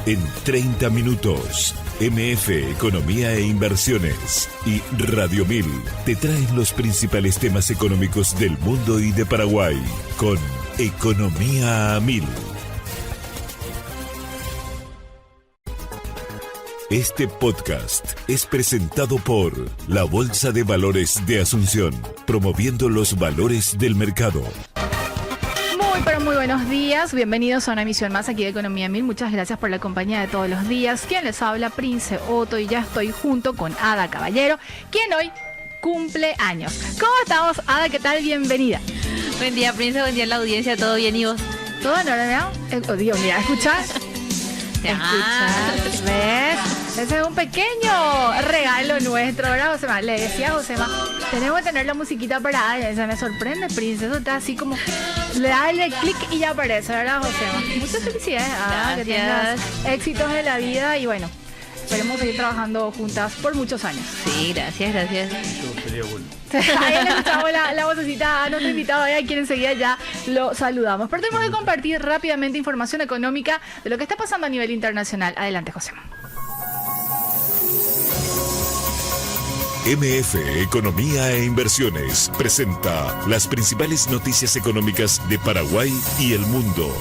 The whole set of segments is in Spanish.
En 30 minutos, MF Economía e Inversiones y Radio 1000 te traen los principales temas económicos del mundo y de Paraguay con Economía a 1000. Este podcast es presentado por la Bolsa de Valores de Asunción, promoviendo los valores del mercado. Muy buenos días, bienvenidos a una emisión más aquí de Economía 1000. Muchas gracias por la compañía de todos los días. Quien les habla, Prince Otto, y ya estoy junto con Ada Caballero, quien hoy cumple años. ¿Cómo estamos, Ada? ¿Qué tal? Bienvenida. Buen día, Prince, buen día a la audiencia, ¿todo bien y vos? ¿Todo en orden? Dios, mira, ¿escuchás? ¿Escuchás? ¿Ves? Ese es un pequeño regalo nuestro, ¿verdad, Josema? Le decía a Josema, tenemos que tener la musiquita parada. Y se me sorprende, Prince, eso está así como... Le da el clic y ya aparece, ¿verdad, Josema? Muchas felicidades. Que tengas éxitos en la vida y bueno, esperemos seguir trabajando juntas por muchos años. Sí, gracias. Eso sería bueno. Ahí le escuchamos la vocecita a nuestro invitado, a quien enseguida ya lo saludamos. Pero tenemos que compartir rápidamente información económica de lo que está pasando a nivel internacional. Adelante, Josema. MF Economía e Inversiones presenta las principales noticias económicas de Paraguay y el mundo.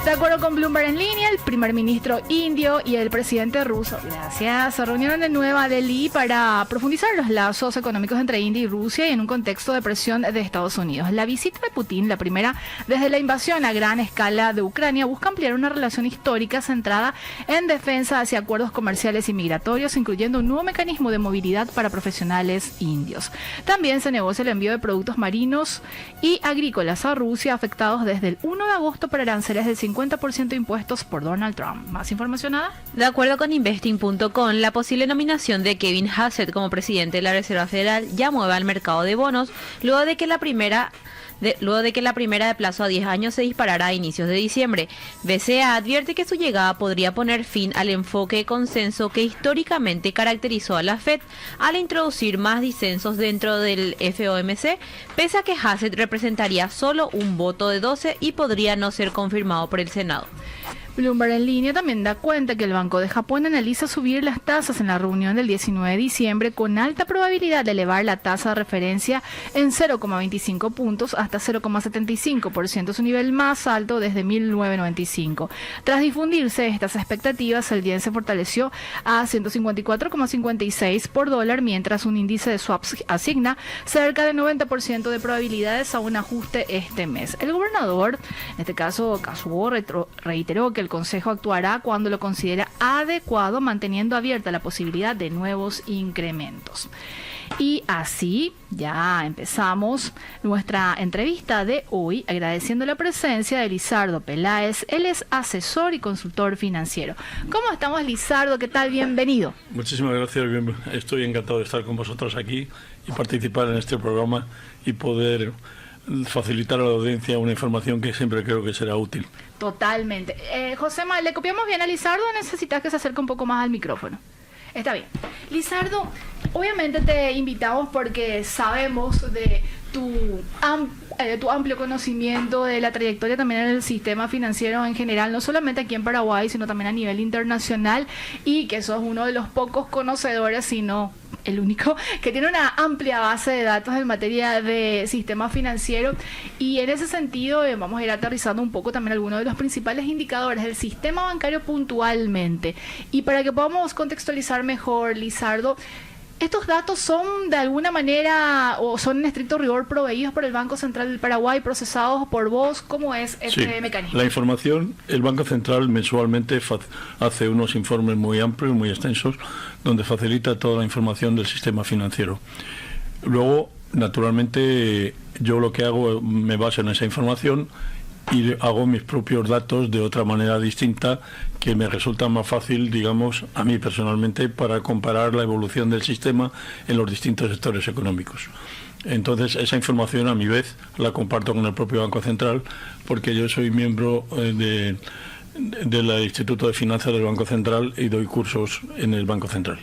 De acuerdo con Bloomberg en línea, el primer ministro indio y el presidente ruso, se reunieron en Nueva Delhi para profundizar los lazos económicos entre India y Rusia y en un contexto de presión de Estados Unidos. La visita de Putin, la primera desde la invasión a gran escala de Ucrania, busca ampliar una relación histórica centrada en defensa hacia acuerdos comerciales y migratorios, incluyendo un nuevo mecanismo de movilidad para profesionales indios. También se negocia el envío de productos marinos y agrícolas a Rusia afectados desde el 1 de agosto por aranceles del 50% impuestos por Donald Trump. ¿Más información, Ada? De acuerdo con Investing.com, la posible nominación de Kevin Hassett como presidente de la Reserva Federal ya mueve al mercado de bonos, luego de que la primera de plazo a 10 años se disparará a inicios de diciembre. BCA advierte que su llegada podría poner fin al enfoque de consenso que históricamente caracterizó a la Fed al introducir más disensos dentro del FOMC, pese a que Hassett representaría solo un voto de 12 y podría no ser confirmado por el Senado. Bloomberg en línea también da cuenta que el Banco de Japón analiza subir las tasas en la reunión del 19 de diciembre con alta probabilidad de elevar la tasa de referencia en 0,25 puntos hasta 0,75%, su nivel más alto desde 1995. Tras difundirse estas expectativas, el yen se fortaleció a 154,56 por dólar, mientras un índice de swaps asigna cerca de 90% de probabilidades a un ajuste este mes. El gobernador, en este caso Kazuo, reiteró que el Consejo actuará cuando lo considera adecuado, manteniendo abierta la posibilidad de nuevos incrementos. Y así ya empezamos nuestra entrevista de hoy, agradeciendo la presencia de Lizardo Peláez. Él es asesor y consultor financiero. ¿Cómo estamos, Lizardo? ¿Qué tal? Bienvenido. Muchísimas gracias. Estoy encantado de estar con vosotros aquí y participar en este programa y poder facilitar a la audiencia una información que siempre creo que será útil. Totalmente. Josema, ¿le copiamos bien a Lizardo o necesitas que se acerque un poco más al micrófono? Está bien. Lizardo, obviamente te invitamos porque sabemos de tu amplio conocimiento de la trayectoria también en el sistema financiero en general, no solamente aquí en Paraguay, sino también a nivel internacional, y que sos uno de los pocos conocedores, sino el único, que tiene una amplia base de datos en materia de sistema financiero. Y en ese sentido vamos a ir aterrizando un poco también algunos de los principales indicadores del sistema bancario puntualmente. Y para que podamos contextualizar mejor, Lizardo, ¿estos datos son de alguna manera o son en estricto rigor proveídos por el Banco Central del Paraguay, procesados por vos? ¿Cómo es este mecanismo? La información, el Banco Central mensualmente hace unos informes muy amplios, muy extensos, donde facilita toda la información del sistema financiero. Luego, naturalmente, yo lo que hago, me baso en esa información y hago mis propios datos de otra manera distinta que me resulta más fácil, digamos, a mí personalmente, para comparar la evolución del sistema en los distintos sectores económicos. Entonces, esa información, a mi vez, la comparto con el propio Banco Central, porque yo soy miembro del Instituto de Finanzas del Banco Central y doy cursos en el Banco Central.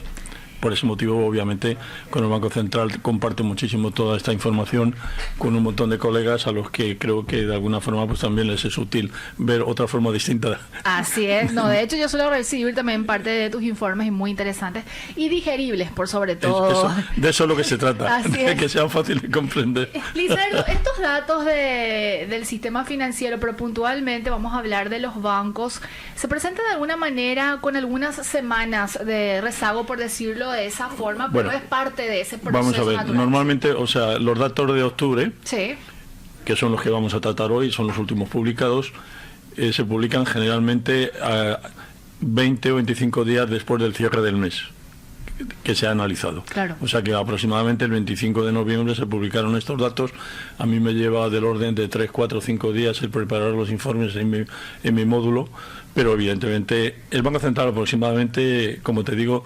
Por ese motivo, obviamente, con el Banco Central comparto muchísimo toda esta información con un montón de colegas a los que creo que de alguna forma pues también les es útil ver otra forma distinta. Así es, no, de hecho yo suelo recibir también parte de tus informes y muy interesantes y digeribles por sobre todo. De eso es lo que se trata, de que sean fáciles de comprender. Lizardo, estos datos del sistema financiero, pero puntualmente vamos a hablar de los bancos, se presentan de alguna manera con algunas semanas de rezago, por decirlo de esa forma, pero es parte de ese proceso. Vamos a ver, natural. Normalmente, o sea, los datos de octubre, sí, que son los que vamos a tratar hoy, son los últimos publicados, se publican generalmente a 20 o 25 días después del cierre del mes que se ha analizado. Claro. O sea que aproximadamente el 25 de noviembre se publicaron estos datos. A mí me lleva del orden de 3, 4, 5 días el preparar los informes en mi módulo, pero evidentemente el Banco Central aproximadamente, como te digo,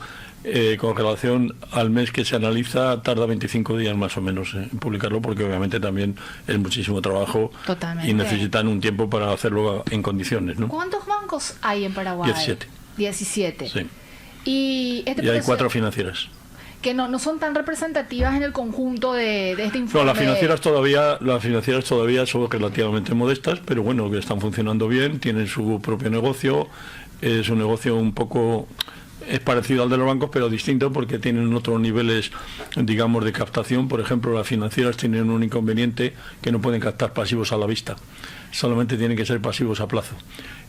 con relación al mes que se analiza, tarda 25 días más o menos en publicarlo, porque obviamente también es muchísimo trabajo. Totalmente. Y necesitan un tiempo para hacerlo en condiciones, ¿no? ¿Cuántos bancos hay en Paraguay? 17. 17. Sí. Y hay 4 financieras. Que no son tan representativas en el conjunto de este informe. No, las financieras todavía son relativamente modestas, pero bueno, que están funcionando bien, tienen su propio negocio, es un negocio un poco... Es parecido al de los bancos, pero distinto porque tienen otros niveles, digamos, de captación. Por ejemplo, las financieras tienen un inconveniente que no pueden captar pasivos a la vista. Solamente tienen que ser pasivos a plazo.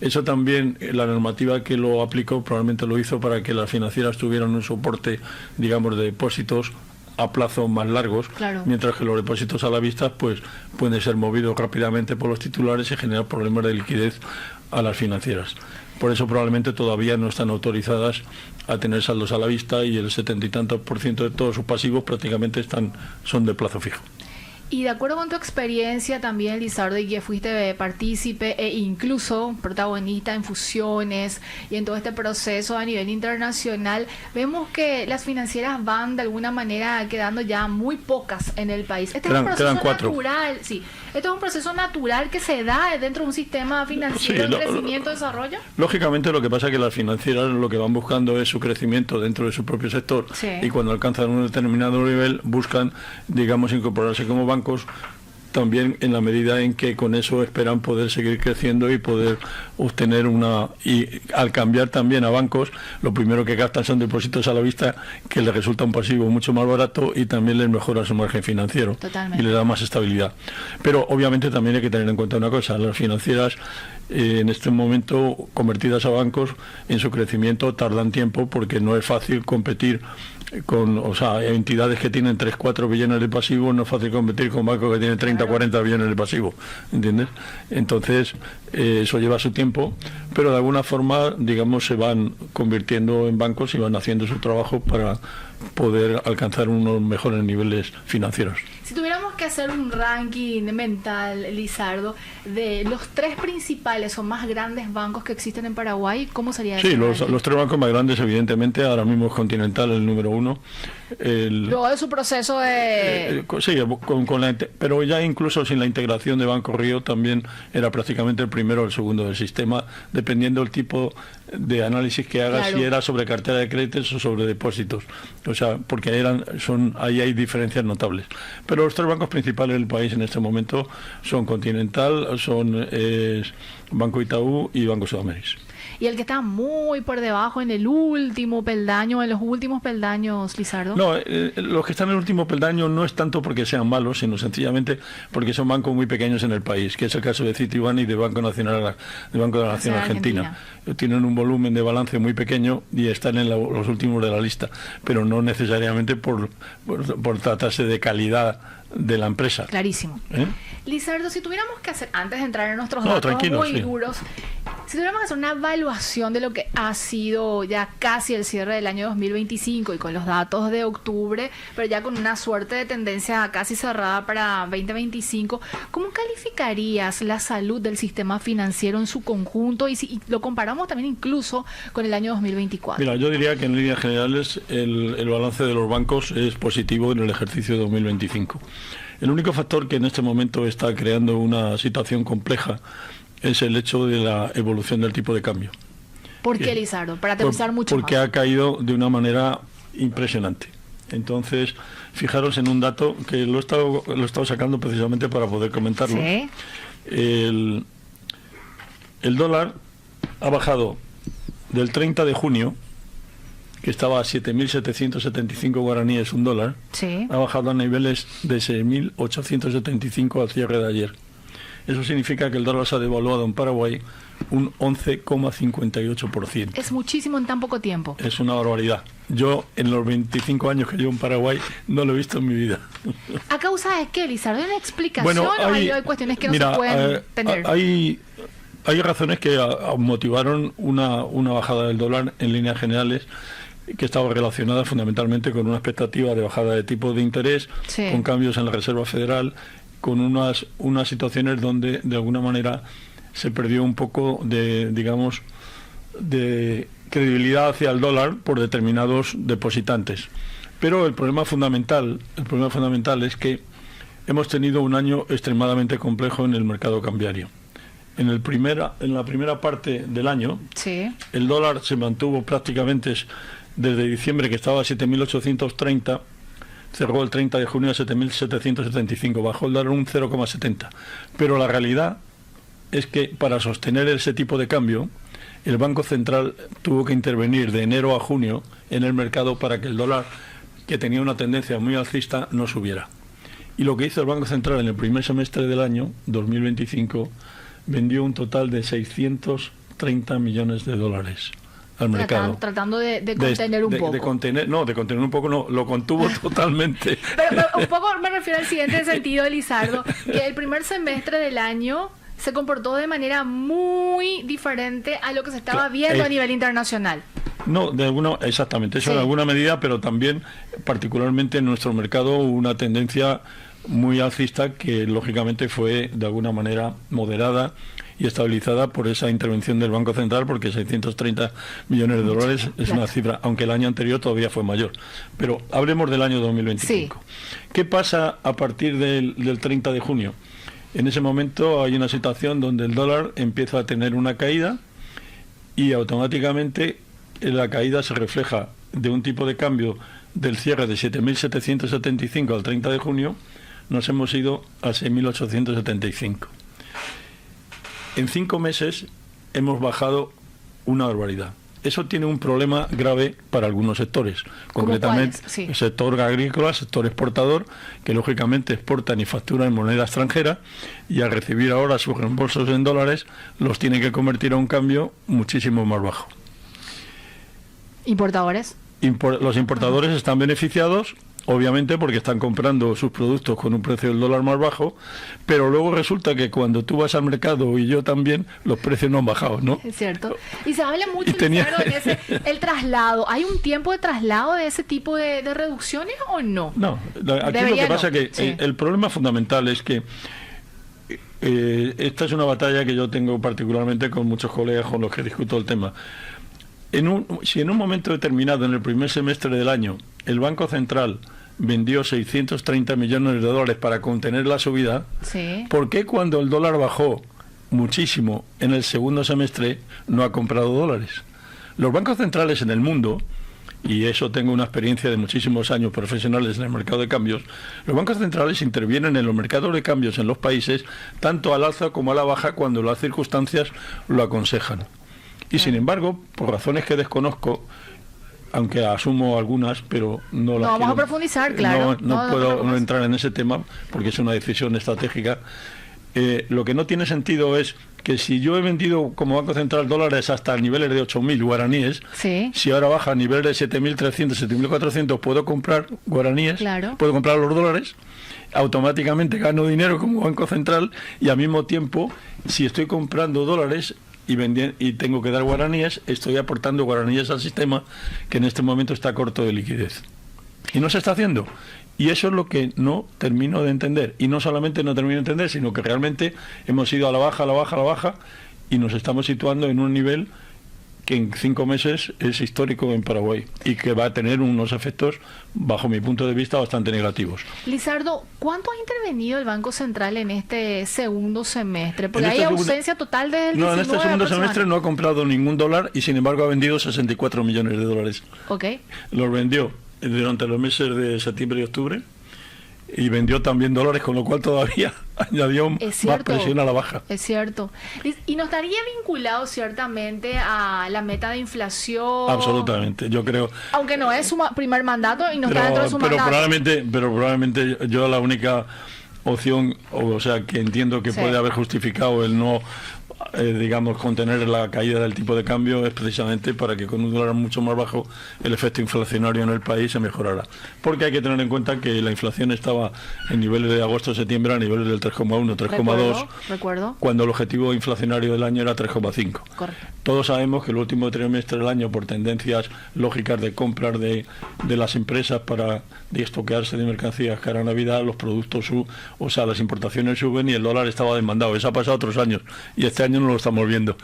Eso también, la normativa que lo aplicó probablemente lo hizo para que las financieras tuvieran un soporte, digamos, de depósitos a plazo más largos, claro, mientras que los depósitos a la vista pues pueden ser movidos rápidamente por los titulares y generar problemas de liquidez a las financieras. Por eso probablemente todavía no están autorizadas a tener saldos a la vista y el 70 y tantos % de todos sus pasivos prácticamente son de plazo fijo. Y de acuerdo con tu experiencia también, Lizardo, y que fuiste partícipe e incluso protagonista en fusiones y en todo este proceso a nivel internacional, vemos que las financieras van de alguna manera quedando ya muy pocas en el país. Este es un proceso natural, sí. Esto es un proceso natural que se da dentro de un sistema financiero de crecimiento y desarrollo. Lógicamente, lo que pasa es que las financieras lo que van buscando es su crecimiento dentro de su propio sector, sí, y cuando alcanzan un determinado nivel buscan, digamos, incorporarse como bancos, también en la medida en que con eso esperan poder seguir creciendo y poder obtener y al cambiar también a bancos, lo primero que gastan son depósitos a la vista, que les resulta un pasivo mucho más barato y también les mejora su margen financiero. Totalmente. Y les da más estabilidad. Pero obviamente también hay que tener en cuenta una cosa: las financieras en este momento convertidas a bancos, en su crecimiento tardan tiempo, porque no es fácil competir con, entidades que tienen 3-4 billones de pasivos. No es fácil competir con bancos que tienen 30-40 billones de pasivos, ¿entiendes? Entonces eso lleva su tiempo, pero de alguna forma, digamos, se van convirtiendo en bancos y van haciendo su trabajo para poder alcanzar unos mejores niveles financieros. Si tuviéramos que hacer un ranking mental, Lizardo, de los 3 principales o más grandes bancos que existen en Paraguay, ¿cómo sería eso? Sí, los 3 bancos más grandes, evidentemente, ahora mismo es Continental el número 1. Luego de su proceso de... sí, pero ya incluso sin la integración de Banco Río también era prácticamente el primero o el segundo del sistema, dependiendo del tipo de análisis que haga, claro, si era sobre cartera de créditos o sobre depósitos. O sea, porque ahí hay diferencias notables. Pero los 3 bancos principales del país en este momento son Continental, son Banco Itaú y Banco Sudamericana. Y el que está muy por debajo en el último peldaño, en los últimos peldaños, Lizardo. No, los que están en el último peldaño no es tanto porque sean malos, sino sencillamente porque son bancos muy pequeños en el país, que es el caso de Citibank y de Banco Nacional, de Banco de la Nación Argentina. Tienen un volumen de balance muy pequeño y están en los últimos de la lista, pero no necesariamente por tratarse de calidad de la empresa. Clarísimo. Lizardo, si tuviéramos que hacer, antes de entrar en nuestros datos muy duros, si tuviéramos que hacer una evaluación de lo que ha sido ya casi el cierre del año 2025 y con los datos de octubre, pero ya con una suerte de tendencia casi cerrada para 2025, ¿cómo calificarías la salud del sistema financiero en su conjunto y si lo comparamos también incluso con el año 2024? Mira, yo diría que en líneas generales el balance de los bancos es positivo en el ejercicio de 2025. El único factor que en este momento está creando una situación compleja es el hecho de la evolución del tipo de cambio. ¿Por qué, Lizardo? Para aterrizar mucho porque más. ha caído de una manera impresionante. Entonces, fijaros en un dato que lo he estado sacando precisamente para poder comentarlo. Sí. El dólar ha bajado del 30 de junio, que estaba a 7.775 guaraníes un dólar, Sí. ha bajado a niveles de 6.875 al cierre de ayer. Eso significa que el dólar se ha devaluado en Paraguay un 11,58%. Es muchísimo en tan poco tiempo. Es una barbaridad. Yo, en los 25 años que llevo en Paraguay, no lo he visto en mi vida. ¿A causa de qué, Lizardo? ¿Hay una explicación o hay cuestiones que no mira, se pueden tener? Hay razones que motivaron una bajada del dólar en líneas generales, que estaba relacionada fundamentalmente con una expectativa de bajada de tipo de interés, Sí. con cambios en la Reserva Federal, con unas situaciones donde de alguna manera se perdió un poco de, digamos, de credibilidad hacia el dólar por determinados depositantes. Pero el problema fundamental es que hemos tenido un año extremadamente complejo en el mercado cambiario. En la primera parte del año, Sí. el dólar se mantuvo prácticamente desde diciembre, que estaba a 7.830, cerró el 30 de junio a 7.775, bajó el dólar un 0,70. Pero la realidad es que para sostener ese tipo de cambio, el Banco Central tuvo que intervenir de enero a junio en el mercado para que el dólar, que tenía una tendencia muy alcista, no subiera. Y lo que hizo el Banco Central en el primer semestre del año 2025, vendió un total de 630 millones de dólares al mercado. Tratando de contener un poco. De contener un poco, no, lo contuvo totalmente. Pero un poco me refiero al siguiente sentido, Lizardo, que el primer semestre del año se comportó de manera muy diferente a lo que se estaba viendo a nivel internacional. No, exactamente, eso Sí. en alguna medida, pero también particularmente en nuestro mercado hubo una tendencia muy alcista que lógicamente fue de alguna manera moderada y estabilizada por esa intervención del Banco Central, porque 630 millones de dólares es una cifra, aunque el año anterior todavía fue mayor. Pero hablemos del año 2025. Sí. ¿Qué pasa a partir del 30 de junio? En ese momento hay una situación donde el dólar empieza a tener una caída y automáticamente la caída se refleja de un tipo de cambio del cierre de 7.775 al 30 de junio, nos hemos ido a 6.875. En 5 meses hemos bajado una barbaridad. Eso tiene un problema grave para algunos sectores, concretamente Sí. el sector agrícola, sector exportador, que lógicamente exportan y facturan en moneda extranjera, y al recibir ahora sus reembolsos en dólares, los tiene que convertir a un cambio muchísimo más bajo. ¿Importadores? Los importadores están beneficiados, obviamente, porque están comprando sus productos con un precio del dólar más bajo, pero luego resulta que cuando tú vas al mercado, y yo también, los precios no han bajado, ¿no? Es cierto. Y se habla mucho tenía... el traslado. ¿Hay un tiempo de traslado de ese tipo de reducciones o no? No, aquí lo que pasa es que el problema fundamental es que esta es una batalla que yo tengo particularmente con muchos colegas con los que discuto el tema. Si en un momento determinado, en el primer semestre del año, el Banco Central vendió 630 millones de dólares para contener la subida, Sí. ¿por qué cuando el dólar bajó muchísimo en el segundo semestre no ha comprado dólares? Los bancos centrales en el mundo, y eso tengo una experiencia de muchísimos años profesionales en el mercado de cambios, los bancos centrales intervienen en los mercados de cambios en los países tanto al alza como a la baja cuando las circunstancias lo aconsejan. Y sin embargo, por razones que desconozco, aunque asumo algunas, pero no las vamos a profundizar, claro. No puedo entrar en ese tema porque es una decisión estratégica. Lo que no tiene sentido es que si yo he vendido como Banco Central dólares hasta niveles de 8.000 guaraníes, Sí. si ahora baja a niveles de 7.300, 7.400, puedo comprar guaraníes, Claro. puedo comprar los dólares, automáticamente gano dinero como Banco Central y al mismo tiempo, si estoy comprando dólares y tengo que dar guaraníes, estoy aportando guaraníes al sistema que en este momento está corto de liquidez. Y no se está haciendo. Y eso es lo que no termino de entender. Y no solamente no termino de entender, sino que realmente hemos ido a la baja, a la baja, a la baja, y nos estamos situando en un nivel que en 5 meses es histórico en Paraguay y que va a tener unos efectos, bajo mi punto de vista, bastante negativos. Lizardo, ¿cuánto ha intervenido el Banco Central en este segundo semestre? Porque En hay este ausencia total desde el 19 No, en este segundo semestre no ha comprado ningún dólar y sin embargo ha vendido 64 millones de dólares. Ok. Los vendió durante los meses de septiembre y octubre y vendió también dólares, con lo cual todavía añadió más presión a la baja. Es cierto. Y no estaría vinculado ciertamente a la meta de inflación. Absolutamente, yo creo. Aunque no es su primer mandato y no está dentro de su mandato. Pero probablemente yo la única opción, o sea, que entiendo que puede haber justificado el no, digamos, contener la caída del tipo de cambio es precisamente para que con un dólar mucho más bajo el efecto inflacionario en el país se mejorara. Porque hay que tener en cuenta que la inflación estaba en niveles de agosto-septiembre a niveles del 3,1, 3,2, recuerdo, cuando el objetivo inflacionario del año era 3,5. Correcto. Todos sabemos que el último trimestre del año, por tendencias lógicas de compras de las empresas para estoquearse de mercancías cara a Navidad, los productos o sea, las importaciones suben y el dólar estaba demandado. Eso ha pasado otros años y este año no lo estamos viendo.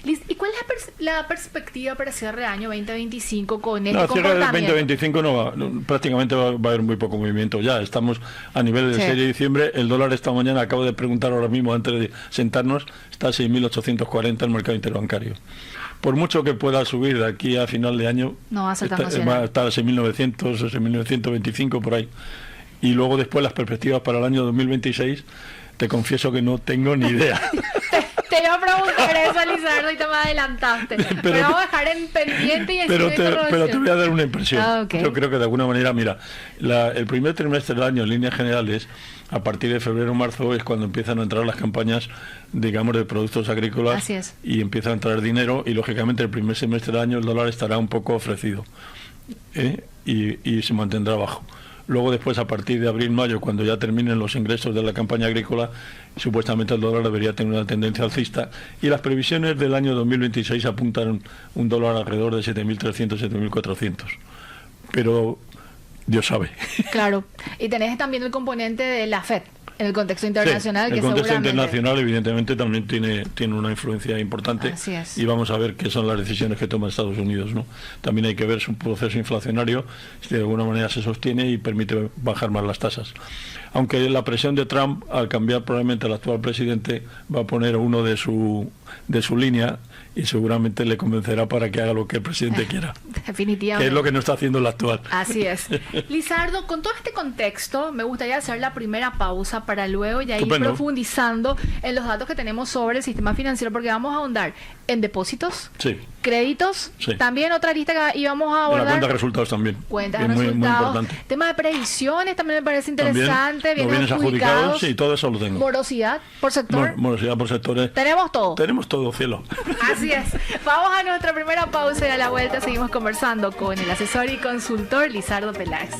¿Y cuál es la perspectiva para cierre de año 2025 con este comportamiento? Cierre del 2025 prácticamente va a haber muy poco movimiento. Ya estamos a nivel de serie de diciembre. El dólar esta mañana, acabo de preguntar ahora mismo antes de sentarnos, está a 6.840 en el mercado interbancario. Por mucho que pueda subir de aquí a final de año, no va a ser tan va a estar a 6.900 o 6.925 por ahí. Y luego después las perspectivas para el año 2026, te confieso que no tengo ni idea. Te iba a preguntar eso, Lizardo, y te me adelantaste. Pero vamos a dejar en pendiente y pero te voy a dar una impresión. Okay. Yo creo que de alguna manera, mira, el primer trimestre del año, en líneas generales, a partir de febrero o marzo, es cuando empiezan a entrar las campañas, digamos, de productos agrícolas. Así es. Y empieza a entrar dinero y, lógicamente, el primer semestre del año el dólar estará un poco ofrecido y se mantendrá bajo. Luego después, a partir de abril-mayo, cuando ya terminen los ingresos de la campaña agrícola, supuestamente el dólar debería tener una tendencia alcista. Y las previsiones del año 2026 apuntan un dólar alrededor de 7.300, 7.400. Pero Dios sabe. Claro. Y tenés también el componente de la FED en el contexto internacional. Sí, el contexto internacional evidentemente también tiene una influencia importante. Así es. Y vamos a ver qué son las decisiones que toma Estados Unidos, ¿no? También hay que ver su proceso inflacionario, si de alguna manera se sostiene y permite bajar más las tasas. Aunque la presión de Trump, al cambiar probablemente al actual presidente, va a poner uno de su línea y seguramente le convencerá para que haga lo que el presidente quiera. Definitivamente. Que es lo que no está haciendo el actual. Así es. Lizardo, con todo este contexto, me gustaría hacer la primera pausa para luego ya ir profundizando en los datos que tenemos sobre el sistema financiero, porque vamos a ahondar en depósitos, créditos, también otra lista que íbamos a abordar. La cuenta de resultados también. Cuentas de resultados. Muy importante. Tema de previsiones también me parece interesante. Bienes adjudicados, sí, todo eso lo tengo. Morosidad por sector. Morosidad por sectores. Tenemos todo. Tenemos todo, cielo. Así es. Vamos a nuestra primera pausa y a la vuelta seguimos conversando con el asesor y consultor Lizardo Peláez.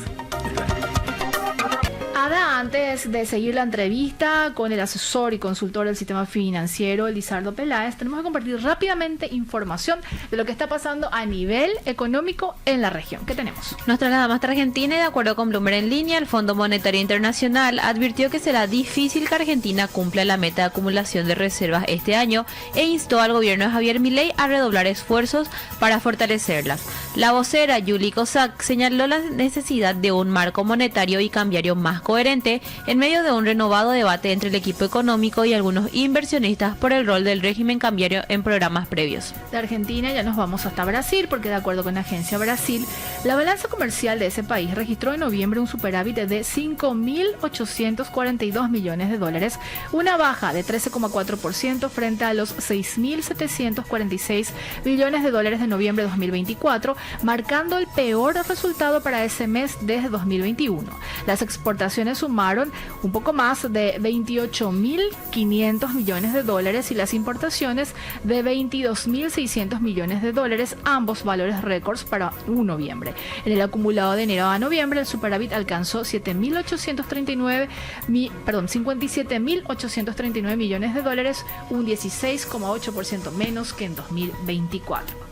Ada, antes de seguir la entrevista con el asesor y consultor del sistema financiero, Lizardo Peláez, tenemos que compartir rápidamente información de lo que está pasando a nivel económico en la región. ¿Qué tenemos? Nos trasladamos hasta Argentina y de acuerdo con Bloomberg en línea, el Fondo Monetario Internacional advirtió que será difícil que Argentina cumpla la meta de acumulación de reservas este año e instó al gobierno de Javier Milei a redoblar esfuerzos para fortalecerlas. La vocera Yuli Kozak señaló la necesidad de un marco monetario y cambiario más coherente en medio de un renovado debate entre el equipo económico y algunos inversionistas por el rol del régimen cambiario en programas previos. De Argentina ya nos vamos hasta Brasil, porque de acuerdo con la agencia Brasil, la balanza comercial de ese país registró en noviembre un superávit de 5.842 millones de dólares, una baja de 13,4% frente a los 6.746 millones de dólares de noviembre de 2024, marcando el peor resultado para ese mes desde 2021. Las exportaciones sumaron un poco más de 28.500 millones de dólares y las importaciones de 22.600 millones de dólares, ambos valores récords para un noviembre. En el acumulado de enero a noviembre, el superávit alcanzó 57.839 millones de dólares, un 16,8% menos que en 2024.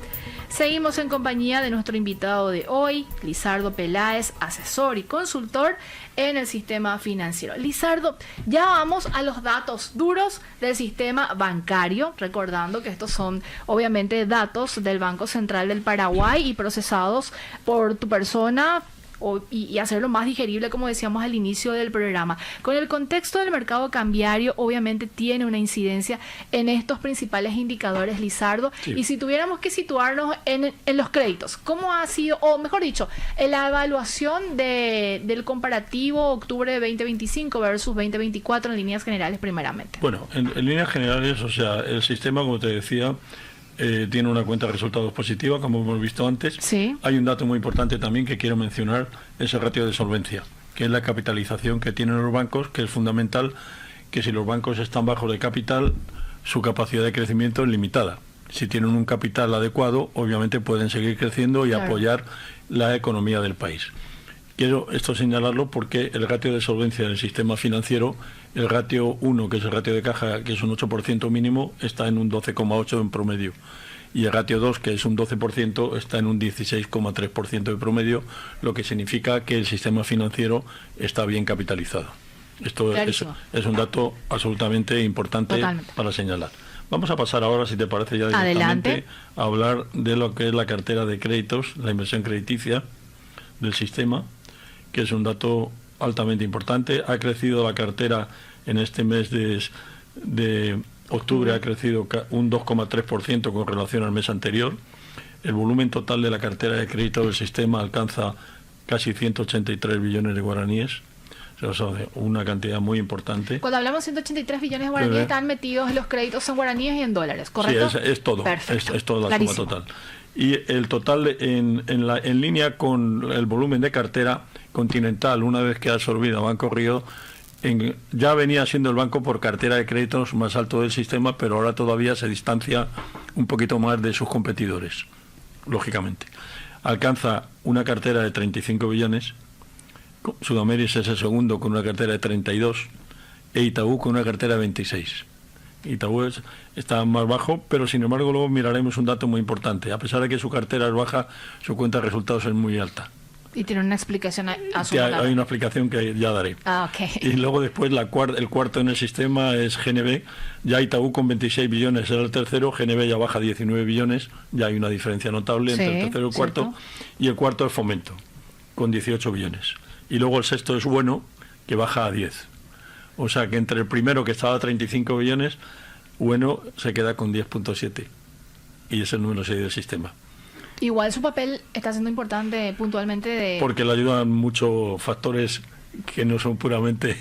Seguimos en compañía de nuestro invitado de hoy, Lizardo Peláez, asesor y consultor en el sistema financiero. Lizardo, ya vamos a los datos duros del sistema bancario, recordando que estos son obviamente datos del Banco Central del Paraguay y procesados por tu persona, y hacerlo más digerible, como decíamos al inicio del programa. Con el contexto del mercado cambiario, obviamente tiene una incidencia en estos principales indicadores, Lizardo. Sí. Y si tuviéramos que situarnos en los créditos, ¿cómo ha sido, o mejor dicho, en la evaluación del comparativo octubre de 2025 versus 2024 en líneas generales primeramente? Bueno, en líneas generales, o sea, el sistema, como te decía, tiene una cuenta de resultados positiva, como hemos visto antes. Sí. Hay un dato muy importante también que quiero mencionar, es el ratio de solvencia, que es la capitalización que tienen los bancos, que es fundamental, que si los bancos están bajos de capital, su capacidad de crecimiento es limitada. Si tienen un capital adecuado, obviamente pueden seguir creciendo y apoyar la economía del país. Quiero esto señalarlo porque el ratio de solvencia del sistema financiero, el ratio 1, que es el ratio de caja, que es un 8% mínimo, está en un 12,8% en promedio. Y el ratio 2, que es un 12%, está en un 16,3% de promedio, lo que significa que el sistema financiero está bien capitalizado. Esto es un dato absolutamente importante. Totalmente. Para señalar. Vamos a pasar ahora, si te parece, ya directamente a hablar de lo que es la cartera de créditos, la inversión crediticia del sistema, que es un dato altamente importante. Ha crecido la cartera en este mes de octubre, ha crecido un 2,3% con relación al mes anterior. El volumen total de la cartera de crédito del sistema alcanza casi 183 billones de guaraníes. O sea, una cantidad muy importante. Cuando hablamos de 183 billones de guaraníes, están metidos los créditos en guaraníes y en dólares, ¿correcto? Sí, es todo. Es toda la Clarísimo. Suma total. Y el total en línea con el volumen de cartera Continental, una vez que ha absorbido a Banco Río, ya venía siendo el banco por cartera de créditos más alto del sistema, pero ahora todavía se distancia un poquito más de sus competidores, lógicamente. Alcanza una cartera de 35 billones, Sudamérica es el segundo con una cartera de 32, e Itaú con una cartera de 26. Itaú está más bajo, pero sin embargo luego miraremos un dato muy importante. A pesar de que su cartera es baja, su cuenta de resultados es muy alta. Y tiene una explicación a su manera. Hay una explicación que ya daré. Okay. Y luego después el cuarto en el sistema es GNB. Ya Itaú con 26 billones era el tercero, GNB ya baja 19 billones, ya hay una diferencia notable entre el tercero y el cuarto. ¿Cierto? Y el cuarto es Fomento, con 18 billones. Y luego el sexto es Bueno, que baja a 10. O sea que entre el primero, que estaba a 35 billones, Bueno se queda con 10,7. Y es el número 6 del sistema. Igual su papel está siendo importante puntualmente porque le ayudan muchos factores que no son puramente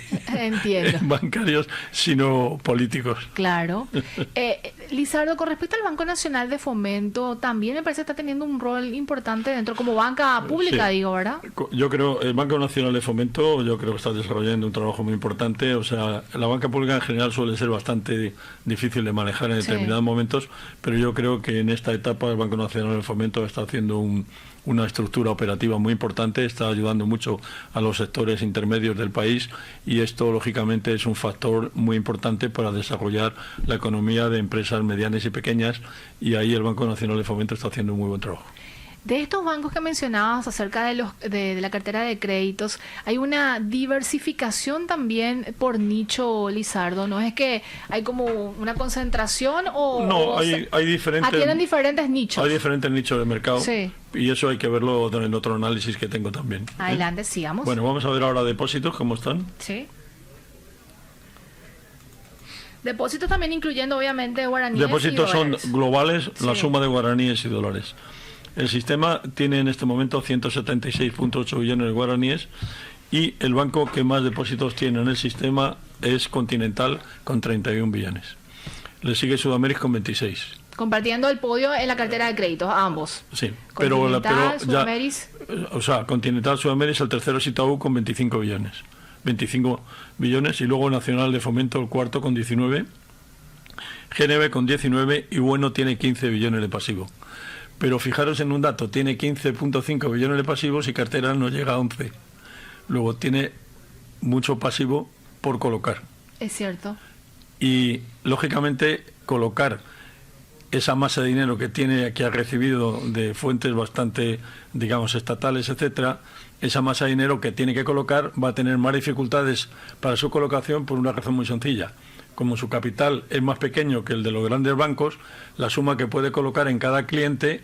bancarios, sino políticos. Claro. Lizardo, con respecto al Banco Nacional de Fomento, también me parece que está teniendo un rol importante dentro como banca pública, digo, ¿verdad? Yo creo, el Banco Nacional de Fomento, yo creo que está desarrollando un trabajo muy importante. O sea, la banca pública en general suele ser bastante difícil de manejar en determinados momentos, pero yo creo que en esta etapa el Banco Nacional de Fomento está haciendo una estructura operativa muy importante, está ayudando mucho a los sectores intermedios del país, y esto lógicamente es un factor muy importante para desarrollar la economía de empresas medianas y pequeñas, y ahí el Banco Nacional de Fomento está haciendo un muy buen trabajo. De estos bancos que mencionabas acerca de la cartera de créditos, hay una diversificación también por nicho, Lizardo. ¿No es que hay como una concentración o...? No, hay diferentes... Atienden diferentes nichos. Hay diferentes nichos de mercado. Sí. Y eso hay que verlo en otro análisis que tengo también. Adelante, sigamos. Bueno, vamos a ver ahora depósitos, ¿cómo están? Sí. Depósitos también incluyendo, obviamente, guaraníes. Depósitos son globales, la suma de guaraníes y dólares. El sistema tiene en este momento 176,8 billones de guaraníes, y el banco que más depósitos tiene en el sistema es Continental, con 31 billones. Le sigue Sudamérica con 26. Compartiendo el podio en la cartera de créditos, ambos. Sí, Continental, Sudamérica. O sea, Continental, Sudamérica, el tercero es Itaú con 25 billones. 25 billones, y luego Nacional de Fomento, el cuarto, con 19. GNB con 19, y Bueno tiene 15 billones de pasivo. Pero fijaros en un dato, tiene 15,5 billones de pasivos y cartera no llega a 11. Luego tiene mucho pasivo por colocar. Es cierto. Y lógicamente colocar esa masa de dinero que ha recibido de fuentes bastante, digamos, estatales, etcétera, esa masa de dinero que tiene que colocar va a tener más dificultades para su colocación por una razón muy sencilla. Como su capital es más pequeño que el de los grandes bancos, la suma que puede colocar en cada cliente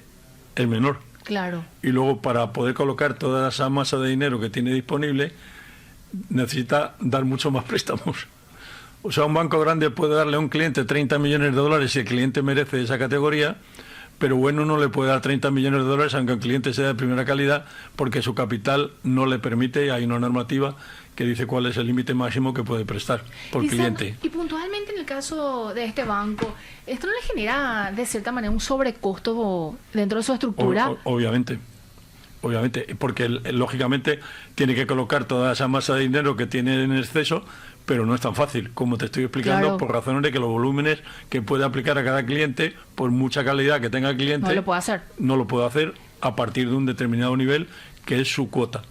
es menor. Claro. Y luego, para poder colocar toda esa masa de dinero que tiene disponible, necesita dar mucho más préstamos. O sea, un banco grande puede darle a un cliente 30 millones de dólares si el cliente merece esa categoría, pero bueno, no le puede dar 30 millones de dólares aunque el cliente sea de primera calidad, porque su capital no le permite. Hay una normativa que dice cuál es el límite máximo que puede prestar por cliente. Y puntualmente en el caso de este banco, ¿esto no le genera de cierta manera un sobrecosto dentro de su estructura? Obviamente, porque lógicamente tiene que colocar toda esa masa de dinero que tiene en exceso, pero no es tan fácil, como te estoy explicando, claro, por razones de que los volúmenes que puede aplicar a cada cliente, por mucha calidad que tenga el cliente, no lo puede hacer a partir de un determinado nivel, que es su cuota.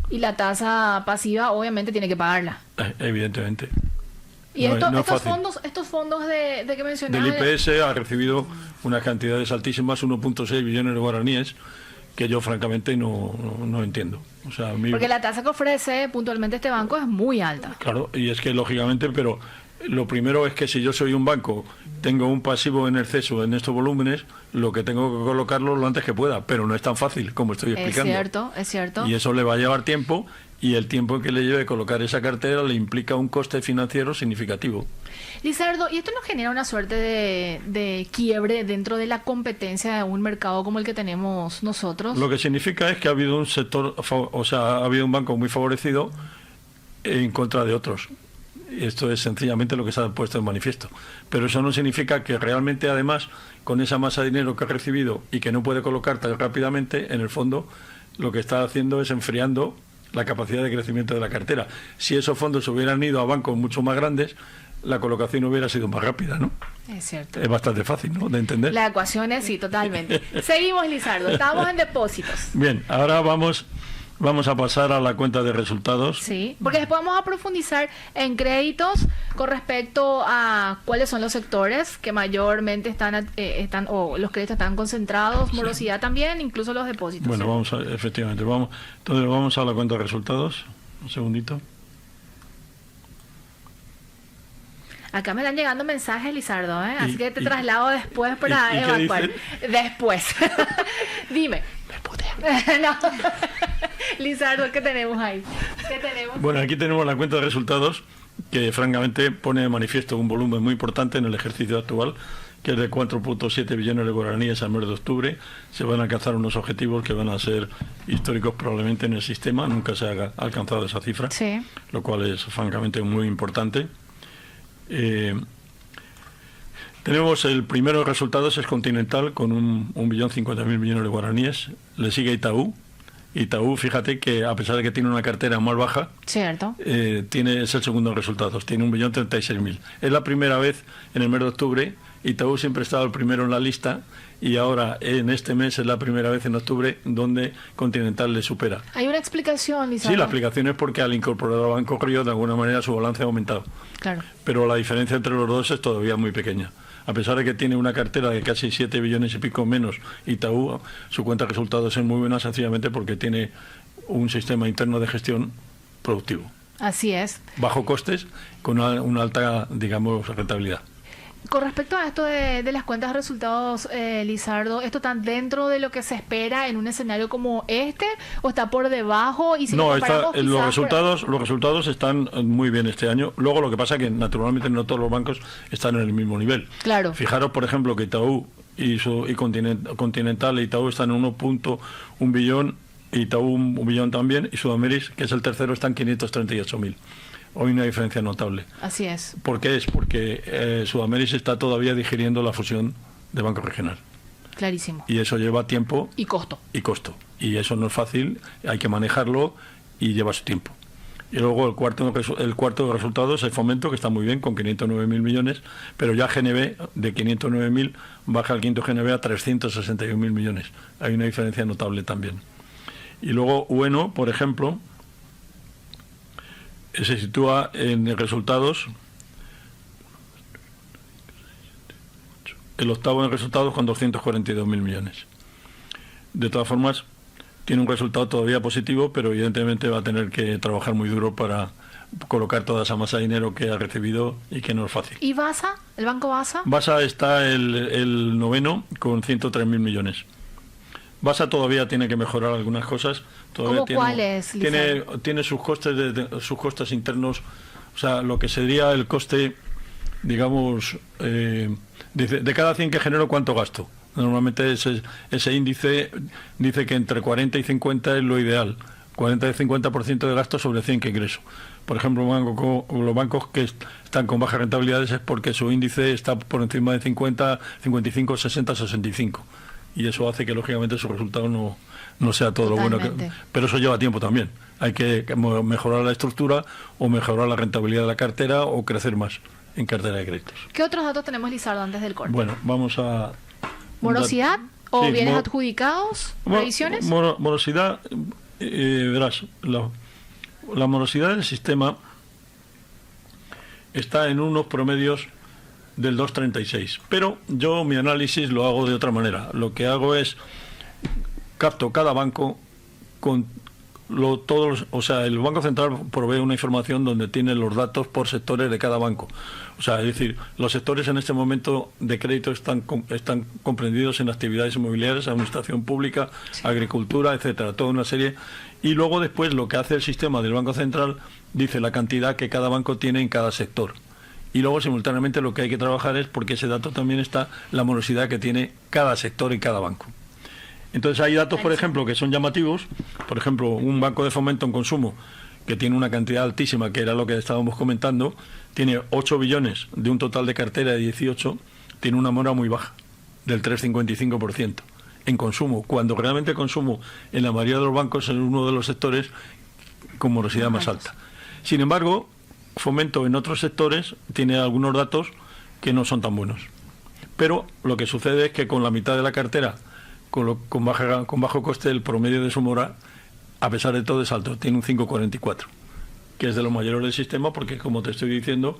Y la tasa pasiva obviamente tiene que pagarla. Evidentemente. Y estos fondos de que mencionaba... Del IPS ha recibido unas cantidades altísimas, 1.6 billones de guaraníes, que yo francamente no entiendo. O sea, porque la tasa que ofrece puntualmente este banco es muy alta. Claro, y es que lógicamente, pero lo primero es que si yo soy un banco, tengo un pasivo en exceso en estos volúmenes, lo que tengo que colocarlo lo antes que pueda, pero no es tan fácil como estoy explicando. Es cierto. Y eso le va a llevar tiempo, y el tiempo que le lleve colocar esa cartera le implica un coste financiero significativo. Lizardo, ¿y esto no genera una suerte de quiebre dentro de la competencia de un mercado como el que tenemos nosotros? Lo que significa es que ha habido un sector, o sea, ha habido un banco muy favorecido en contra de otros. Esto es sencillamente lo que se ha puesto en manifiesto. Pero eso no significa que realmente, además, con esa masa de dinero que ha recibido y que no puede colocar tan rápidamente, en el fondo, lo que está haciendo es enfriando la capacidad de crecimiento de la cartera. Si esos fondos hubieran ido a bancos mucho más grandes, la colocación hubiera sido más rápida, ¿no? Es cierto. Es bastante fácil, ¿no?, de entender. La ecuación es sí, totalmente. Seguimos, Lizardo. Estamos en depósitos. Bien, ahora vamos a pasar a la cuenta de resultados. Sí, porque después vamos a profundizar en créditos con respecto a cuáles son los sectores que mayormente están o los créditos están concentrados, morosidad también, incluso los depósitos. Bueno, efectivamente, entonces vamos a la cuenta de resultados. Un segundito. Acá me están llegando mensajes, Lizardo, ¿eh? Así que te traslado después para evacuar. Después. Dime. Me putean. No. Lizardo, ¿qué tenemos ahí? Bueno, aquí tenemos la cuenta de resultados, que francamente pone de manifiesto un volumen muy importante en el ejercicio actual, que es de 4.7 billones de guaraníes al mes de octubre. Se van a alcanzar unos objetivos que van a ser históricos probablemente en el sistema. Nunca se ha alcanzado esa cifra, sí, lo cual es francamente muy importante. Tenemos el primero de resultados, es Continental, con 1.050.000 millones de guaraníes. Le sigue Itaú, fíjate que a pesar de que tiene una cartera más baja, cierto, es el segundo de resultados, tiene 1.036.000. Es la primera vez en el mes de octubre. Itaú siempre ha estado el primero en la lista, y ahora en este mes es la primera vez en octubre donde Continental le supera. ¿Hay una explicación, Lizardo? Sí, la explicación es porque al incorporar a Banco Río, de alguna manera su balance ha aumentado. Claro. Pero la diferencia entre los dos es todavía muy pequeña. A pesar de que tiene una cartera de casi 7 billones y pico menos Itaú, su cuenta de resultados es muy buena, sencillamente porque tiene un sistema interno de gestión productivo. Así es. Bajo costes, con una alta, digamos, rentabilidad. Con respecto a esto de las cuentas de resultados, Lizardo, ¿esto está dentro de lo que se espera en un escenario como este o está por debajo? Y si no, los resultados están muy bien este año. Luego lo que pasa es que naturalmente no todos los bancos están en el mismo nivel. Claro. Fijaros, por ejemplo, que Itaú y Continental e Itaú están en 1.1 billón, Itaú 1 billón también, y Sudameris, que es el tercero, está en 538.000. Hoy una diferencia notable. Así es. ¿Por qué es? Porque Sudameris está todavía digiriendo la fusión de Banco Regional. Clarísimo. Y eso lleva tiempo. Y costo. Y eso no es fácil, hay que manejarlo y lleva su tiempo. Y luego el cuarto de resultados es Fomento, que está muy bien, con 509.000 millones, pero ya GNB, de 509.000, baja el quinto GNB a 361.000 millones. Hay una diferencia notable también. Y luego Ueno, por ejemplo, se sitúa en resultados el octavo en resultados con 242.000 millones. De todas formas, tiene un resultado todavía positivo, pero evidentemente va a tener que trabajar muy duro para colocar toda esa masa de dinero que ha recibido y que no es fácil. ¿Y Basa? ¿El Banco Basa? Basa está el noveno con 103.000 millones. Basa todavía tiene que mejorar algunas cosas. Todavía ¿Cómo cuáles, Lizardo? Tiene sus costes sus costes internos, o sea, lo que sería el coste, digamos, de cada 100 que genero, ¿cuánto gasto? Normalmente ese índice dice que entre 40 y 50 es lo ideal. 40 y 50% de gasto sobre 100 que ingreso. Por ejemplo, los bancos que están con bajas rentabilidades es porque su índice está por encima de 50, 55, 60, 65. Y eso hace que, lógicamente, su resultado no sea todo lo bueno. Pero eso lleva tiempo también. Hay que mejorar la estructura o mejorar la rentabilidad de la cartera o crecer más en cartera de créditos. ¿Qué otros datos tenemos, Lizardo, antes del corte? Bueno, vamos a... ¿Morosidad o bienes adjudicados? ¿Previsiones? Morosidad, verás, la morosidad del sistema está en unos promedios del 2,36. Pero yo mi análisis lo hago de otra manera. Lo que hago es capto cada banco con todos, o sea, el Banco Central provee una información donde tiene los datos por sectores de cada banco. O sea, es decir, los sectores en este momento de crédito están comprendidos en actividades inmobiliarias, administración pública, agricultura, etcétera, toda una serie. Y luego después lo que hace el sistema del Banco Central dice la cantidad que cada banco tiene en cada sector. Y luego simultáneamente lo que hay que trabajar es porque ese dato también está la morosidad que tiene cada sector y cada banco. Entonces hay datos, por ejemplo, que son llamativos. Por ejemplo, un banco de fomento en consumo que tiene una cantidad altísima, que era lo que estábamos comentando, tiene 8 billones de un total de cartera de 18, tiene una mora muy baja, del 3,55% en consumo, cuando realmente consumo en la mayoría de los bancos es uno de los sectores con morosidad más alta. Sin embargo, fomento en otros sectores tiene algunos datos que no son tan buenos. Pero lo que sucede es que con la mitad de la cartera, con bajo coste, el promedio de su mora, a pesar de todo, es alto, tiene un 5,44, que es de los mayores del sistema, porque, como te estoy diciendo,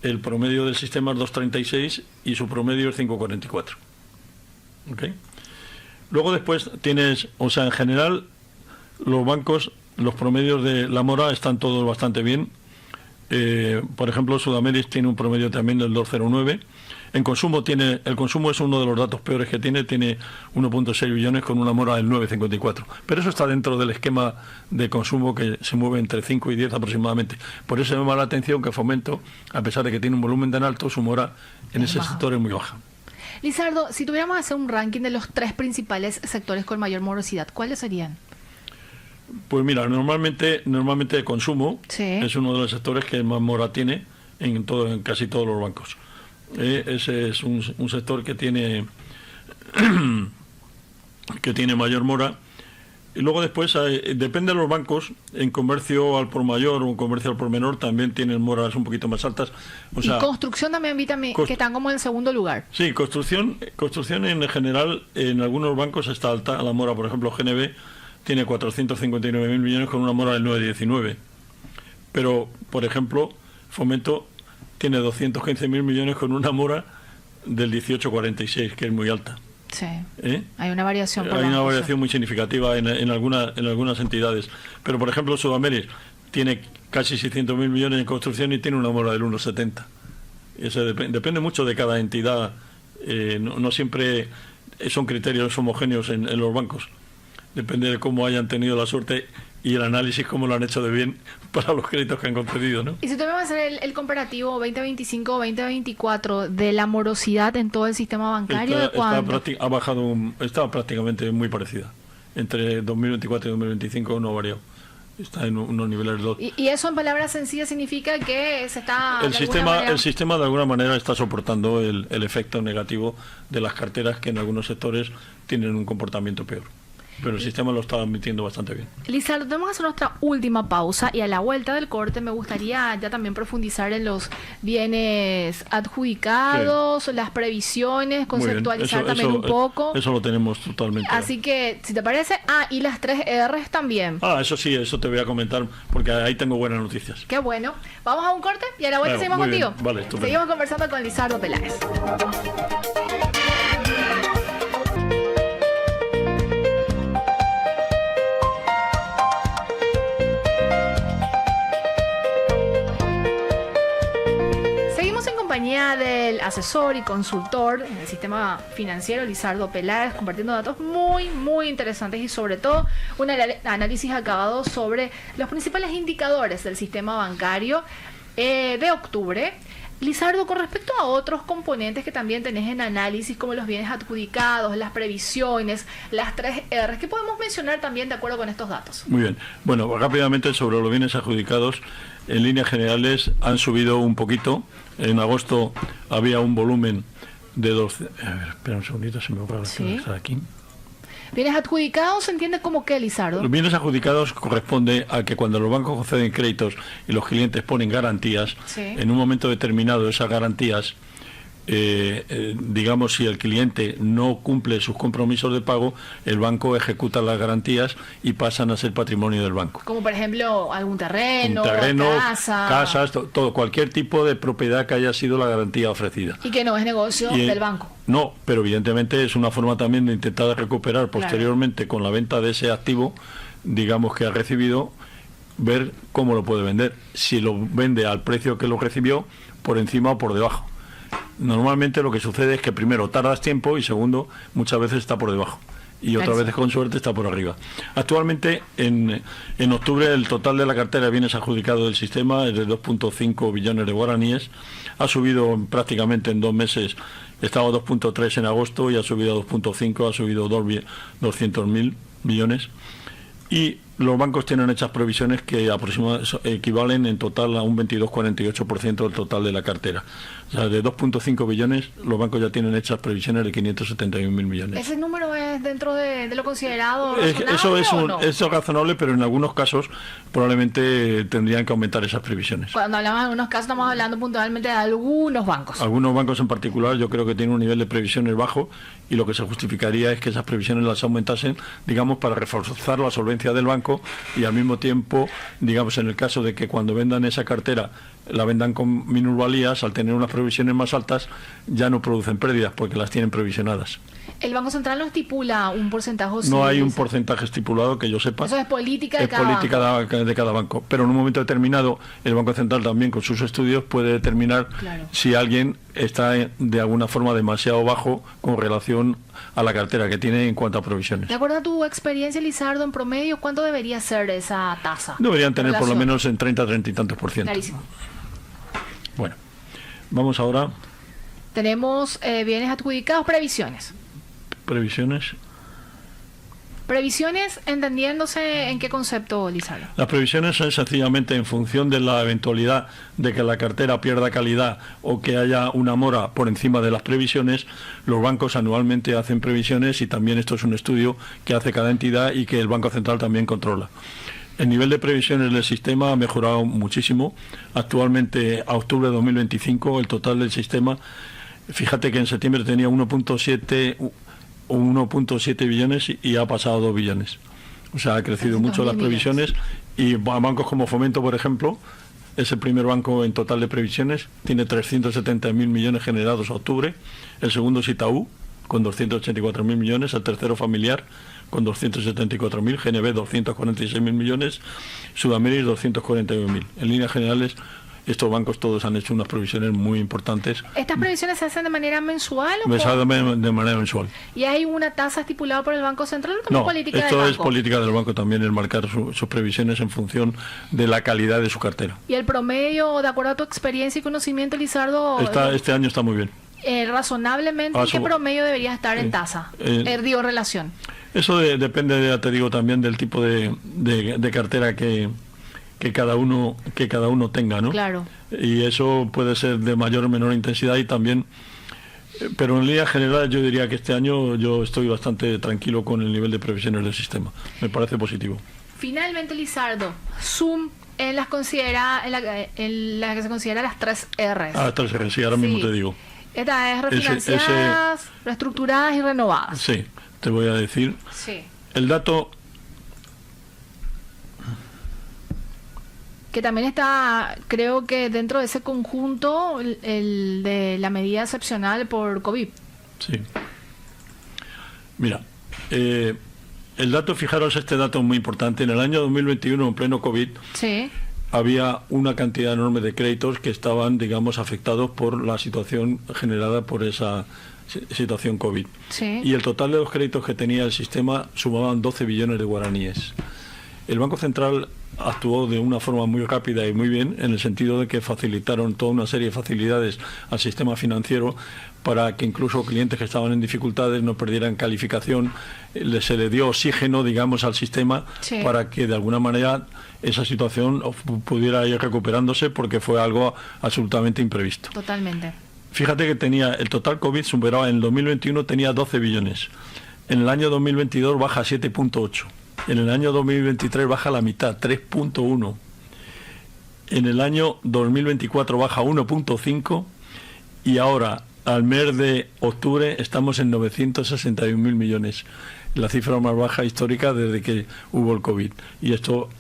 el promedio del sistema es 2,36 y su promedio es 5,44. ¿Okay? Luego después tienes, o sea, en general, los bancos, los promedios de la mora están todos bastante bien. Por ejemplo, Sudameris tiene un promedio también del 2,09. En consumo el consumo es uno de los datos peores que tiene 1,6 billones con una mora del 9,54. Pero eso está dentro del esquema de consumo que se mueve entre 5 y 10 aproximadamente. Por eso me llama la atención que Fomento, a pesar de que tiene un volumen tan alto, su mora en ese sector es muy baja. Lizardo, si tuviéramos que hacer un ranking de los 3 principales sectores con mayor morosidad, ¿cuáles serían? Pues mira, normalmente el consumo es uno de los sectores que más mora tiene en casi todos los bancos. Ese es un sector que tiene mayor mora. Y luego después, depende de los bancos, en comercio al por mayor o en comercio al por menor también tienen moras un poquito más altas. O sea, y construcción también, que están como en el segundo lugar. Sí, construcción en general, en algunos bancos está alta la mora. Por ejemplo, GNB tiene 459.000 millones con una mora del 9,19. Pero, por ejemplo, Fomento tiene 215.000 millones con una mora del 18,46, que es muy alta. Sí. Hay una variación. Hay una variación muy significativa en algunas entidades. Pero, por ejemplo, Sudameris tiene casi 600.000 millones en construcción y tiene una mora del 1,70. Eso depende mucho de cada entidad. No siempre son criterios homogéneos en los bancos. Depende de cómo hayan tenido la suerte y el análisis, cómo lo han hecho de bien para los créditos que han concedido, ¿no? Y si tuviéramos que hacer el comparativo 2025-2024 de la morosidad en todo el sistema bancario, ¿de cuánto? Está prácticamente muy parecida. Entre 2024 y 2025 no ha variado. Está en unos niveles 2. ¿Y eso en palabras sencillas significa que se está... El sistema de alguna manera está soportando el efecto negativo de las carteras que en algunos sectores tienen un comportamiento peor. pero el sistema lo está admitiendo bastante bien. Lizardo, tenemos que hacer nuestra última pausa y a la vuelta del corte me gustaría ya también profundizar en los bienes adjudicados, sí, las previsiones, conceptualizar también un poco. Eso lo tenemos totalmente. Así que, si te parece, y las 3 R's también. Eso sí, eso te voy a comentar porque ahí tengo buenas noticias. Qué bueno. Vamos a un corte y a la vuelta seguimos contigo. Bien. Vale, estupendo. Seguimos conversando con Lizardo Peláez. Del asesor y consultor en el sistema financiero Lizardo Peláez, compartiendo datos muy, muy interesantes y sobre todo un análisis acabado sobre los principales indicadores del sistema bancario de octubre. Lizardo, con respecto a otros componentes que también tenés en análisis, como los bienes adjudicados, las previsiones, las 3 R's, ¿qué podemos mencionar también de acuerdo con estos datos? Muy bien. Bueno, rápidamente sobre los bienes adjudicados, en líneas generales han subido un poquito. En agosto había un volumen de 12... A ver, espera un segundito, se me ocurre estar aquí. ¿Bienes adjudicados se entiende como qué, Lizardo? Los bienes adjudicados corresponde a que cuando los bancos conceden créditos y los clientes ponen garantías, sí, en un momento determinado esas garantías, digamos, si el cliente no cumple sus compromisos de pago, el banco ejecuta las garantías y pasan a ser patrimonio del banco. Como por ejemplo algún terreno, casas, todo, cualquier tipo de propiedad que haya sido la garantía ofrecida. Y que no es negocio del banco. No, pero evidentemente es una forma también de intentar recuperar posteriormente, claro, con la venta de ese activo, digamos, que ha recibido, ver cómo lo puede vender. Si lo vende al precio que lo recibió, por encima o por debajo. Normalmente lo que sucede es que primero tardas tiempo y segundo muchas veces está por debajo y otras veces con suerte está por arriba. Actualmente en octubre el total de la cartera de bienes adjudicados del sistema es de 2.5 billones de guaraníes. Ha subido prácticamente en 2 meses, estaba a 2.3 en agosto y ha subido a 2.5, ha subido 200.000 millones. Y los bancos tienen hechas previsiones que equivalen en total a un 22,48% del total de la cartera. O sea, de 2.5 billones, los bancos ya tienen hechas previsiones de 571.000 millones. ¿Ese número es dentro de lo considerado razonable eso es razonable, pero en algunos casos probablemente tendrían que aumentar esas previsiones. Cuando hablamos de algunos casos, estamos hablando puntualmente de algunos bancos. Algunos bancos en particular yo creo que tienen un nivel de previsiones bajo y lo que se justificaría es que esas previsiones las aumentasen, digamos, para reforzar la solvencia del banco y al mismo tiempo, digamos, en el caso de que cuando vendan esa cartera la vendan con minusvalías, al tener unas previsiones más altas ya no producen pérdidas porque las tienen previsionadas. ¿El Banco Central no estipula un porcentaje? No hay un porcentaje estipulado que yo sepa. Eso es política de cada banco. Pero en un momento determinado el Banco Central también con sus estudios puede determinar, claro, si alguien está de alguna forma demasiado bajo con relación a la cartera que tiene en cuanto a provisiones. De acuerdo a tu experiencia, Lizardo, en promedio, ¿cuánto debería ser esa tasa? Deberían tener por lo menos en 30 y tantos %. Clarísimo. Bueno, vamos ahora. Tenemos bienes adjudicados, previsiones. Previsiones, entendiéndose en qué concepto, Lizardo. Las previsiones son sencillamente en función de la eventualidad de que la cartera pierda calidad o que haya una mora por encima de las previsiones. Los bancos anualmente hacen previsiones y también esto es un estudio que hace cada entidad y que el Banco Central también controla. El nivel de previsiones del sistema ha mejorado muchísimo. Actualmente, a octubre de 2025, el total del sistema, fíjate que en septiembre tenía 1.7 billones y ha pasado a 2 billones. O sea, ha crecido mucho las previsiones y bancos como Fomento, por ejemplo, es el primer banco en total de previsiones, tiene 370.000 millones generados a octubre. El segundo es Itaú, con 284.000 millones, el tercero Familiar, con 274.000, GNB 246.000 millones, Sudamérica 241.000. En líneas generales, estos bancos todos han hecho unas previsiones muy importantes. ¿Estas previsiones se hacen de manera mensual? De manera mensual. ¿Y hay una tasa estipulada por el Banco Central o también política del banco? No, esto es política del banco también, el marcar sus previsiones en función de la calidad de su cartera. ¿Y el promedio, de acuerdo a tu experiencia y conocimiento, Lizardo? Este año está muy bien. Razonablemente, ¿qué promedio debería estar en tasa? Digo, relación. Eso depende, ya te digo, también del tipo de cartera que cada uno tenga, ¿no? Claro. Y eso puede ser de mayor o menor intensidad y también Pero en líneas generales yo diría que este año yo estoy bastante tranquilo con el nivel de previsiones del sistema. Me parece positivo. Finalmente, Lizardo, zoom en las que se considera las 3 R's. Ah, 3 R's, sí, ahora mismo te digo. Esta es refinanciadas, reestructuradas y renovadas. Sí, te voy a decir. Sí. El dato... Que también está, creo que dentro de ese conjunto, el de la medida excepcional por COVID. Sí. Mira, el dato, fijaros, este dato es muy importante. En el año 2021, en pleno COVID, sí, había una cantidad enorme de créditos que estaban, digamos, afectados por la situación generada por esa situación COVID. Sí. Y el total de los créditos que tenía el sistema sumaban 12 billones de guaraníes. El Banco Central actuó de una forma muy rápida y muy bien, en el sentido de que facilitaron toda una serie de facilidades al sistema financiero para que incluso clientes que estaban en dificultades no perdieran calificación. Se le dio oxígeno, digamos, al sistema, sí, para que de alguna manera esa situación pudiera ir recuperándose, porque fue algo absolutamente imprevisto. Totalmente. Fíjate que tenía el total COVID superaba, en el 2021 tenía 12 billones. En el año 2022 baja a 7,8. En el año 2023 baja a la mitad, 3,1. En el año 2024 baja a 1,5. Y ahora, al mes de octubre, estamos en 961.000 millones. La cifra más baja histórica desde que hubo el COVID. Y esto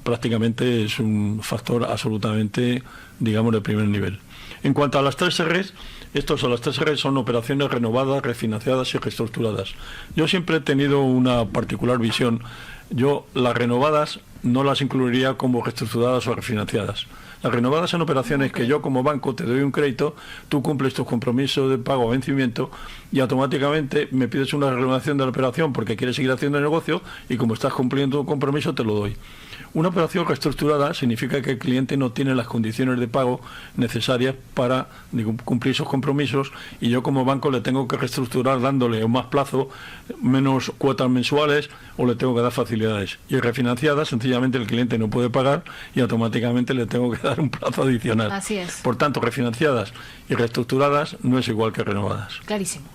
prácticamente es un factor absolutamente, digamos, de primer nivel. En cuanto a las 3 R's, las 3 R's son operaciones renovadas, refinanciadas y reestructuradas. Yo siempre he tenido una particular visión. Yo las renovadas no las incluiría como reestructuradas o refinanciadas. Las renovadas son operaciones que yo como banco te doy un crédito, tú cumples tus compromisos de pago a vencimiento y automáticamente me pides una renovación de la operación porque quieres seguir haciendo el negocio y como estás cumpliendo tu compromiso te lo doy. Una operación reestructurada significa que el cliente no tiene las condiciones de pago necesarias para cumplir sus compromisos y yo como banco le tengo que reestructurar dándole un más plazo, menos cuotas mensuales o le tengo que dar facilidades. Y refinanciada, sencillamente el cliente no puede pagar y automáticamente le tengo que dar un plazo adicional. Así es. Por tanto, refinanciadas y reestructuradas no es igual que renovadas. Clarísimo.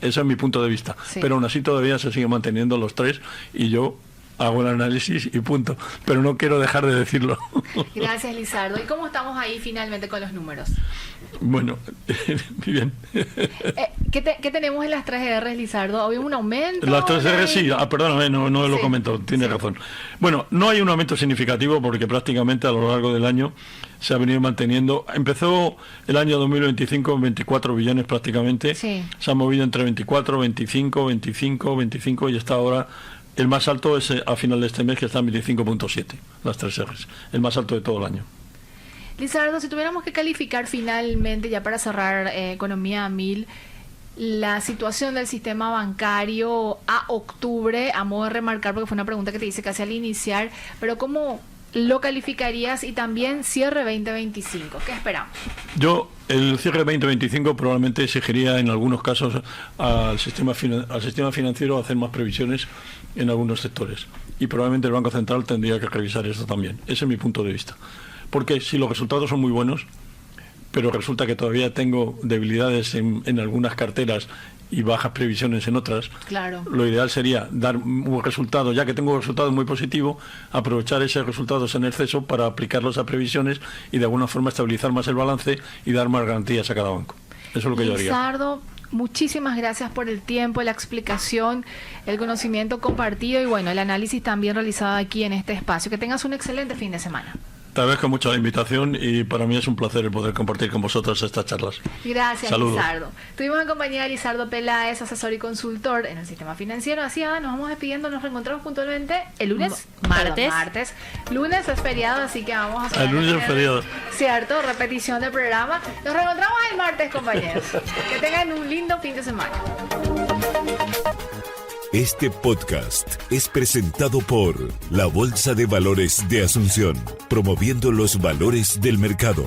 Ese es mi punto de vista. Sí. Pero aún así todavía se siguen manteniendo los 3 y yo hago el análisis y punto, pero no quiero dejar de decirlo. Gracias, Lizardo. ¿Y cómo estamos ahí finalmente con los números? Bueno, muy bien. ¿Qué tenemos en las 3 R's, Lizardo? ¿Había un aumento? Las 3 R's sí, perdóname, no lo sí, comento, tienes sí, razón. Bueno, no hay un aumento significativo porque prácticamente a lo largo del año se ha venido manteniendo. Empezó el año 2025 en 24 billones prácticamente, sí, se ha movido entre 24, 25 y está ahora. El más alto es a final de este mes, que está en 25,7, las 3 R's. El más alto de todo el año. Lizardo, si tuviéramos que calificar finalmente, ya para cerrar Economía a 1000, la situación del sistema bancario a octubre, a modo de remarcar, porque fue una pregunta que te hice casi al iniciar, pero ¿cómo lo calificarías? Y también cierre 2025, ¿qué esperamos? Yo, el cierre 2025 probablemente exigiría en algunos casos al sistema financiero hacer más previsiones en algunos sectores. Y probablemente el Banco Central tendría que revisar esto también. Ese es mi punto de vista. Porque si los resultados son muy buenos, pero resulta que todavía tengo debilidades en algunas carteras y bajas previsiones en otras, claro, lo ideal sería dar un resultado, ya que tengo un resultado muy positivo, aprovechar esos resultados en exceso para aplicarlos a previsiones y de alguna forma estabilizar más el balance y dar más garantías a cada banco. Eso es lo que yo haría. Lizardo, muchísimas gracias por el tiempo, la explicación, el conocimiento compartido y bueno, el análisis también realizado aquí en este espacio. Que tengas un excelente fin de semana. Te agradezco mucho la invitación y para mí es un placer el poder compartir con vosotros estas charlas. Gracias, Saludos. Lizardo. Estuvimos en compañía de Lizardo Peláez, asesor y consultor en el sistema financiero. Así, nos vamos despidiendo, nos reencontramos puntualmente el lunes. Martes. Lunes es feriado, así que vamos a... El lunes es feriado. Cierto, repetición del programa. Nos reencontramos el martes, compañeros. Que tengan un lindo fin de semana. Este podcast es presentado por la Bolsa de Valores de Asunción, promoviendo los valores del mercado.